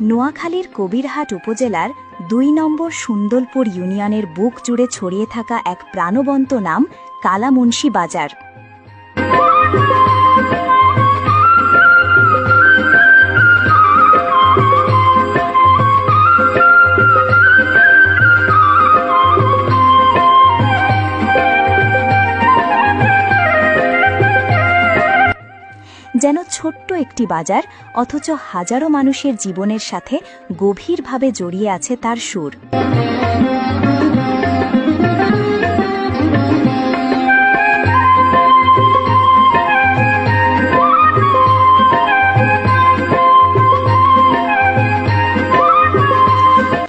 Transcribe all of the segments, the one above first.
নোয়াখালীর কবিরহাট উপজেলার ২ নম্বর সুন্দরপুর ইউনিয়নের বুক জুড়ে ছড়িয়ে থাকা এক প্রাণবন্ত নাম কালামুনশি বাজার। যেন ছোট্ট একটি বাজার, অথচ হাজারো মানুষের জীবনের সাথে গভীরভাবে জড়িয়ে আছে তার সুর।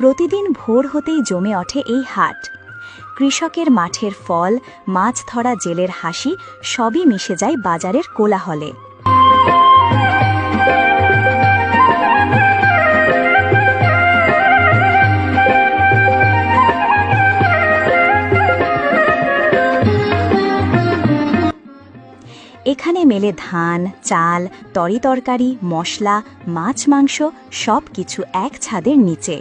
প্রতিদিন ভোর হতেই জমে ওঠে এই হাট। কৃষকের মাঠের ফল, মাছ ধরা জেলের হাসি সবই মিশে যায় বাজারের কোলাহলে। এখানে মেলে ধান, চাল, তরিতরকারি, মশলা, মাছ, মাংস সবকিছু এক ছাদের নিচে।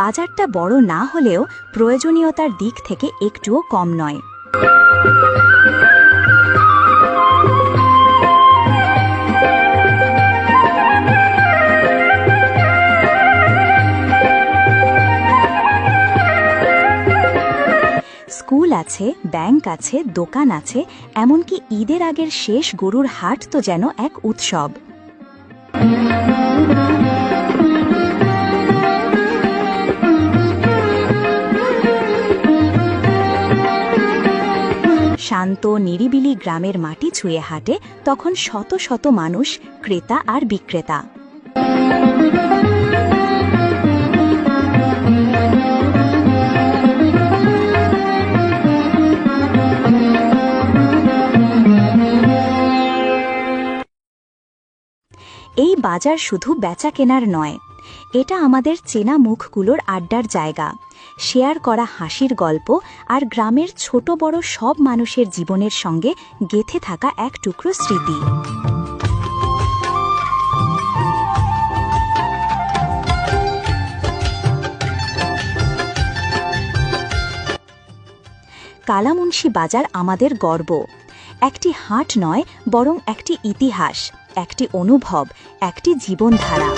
বাজারটা বড় না হলেও প্রয়োজনীয়তার দিক থেকে একটুও কম নয়। স্কুল আছে, ব্যাংক আছে, দোকান আছে, এমনকি ঈদের আগের শেষ গরুর হাট তো যেন এক উৎসব। শান্ত নিরিবিলি গ্রামের মাটি ছুঁয়ে হাঁটে তখন শত শত মানুষ, ক্রেতা আর বিক্রেতা। এই বাজার শুধু বেচা কেনার নয়, এটা আমাদের চেনা মুখগুলোর আড্ডার জায়গা, শেয়ার করা হাসির গল্প আর গ্রামের ছোট বড় সব মানুষের জীবনের সঙ্গে গেঁথে থাকা এক টুকরো স্মৃতি। কালামুনশি বাজার আমাদের গর্ব, একটি হাট নয় বরং একটি ইতিহাস, একটি অনুভব, একটি জীবনধারা।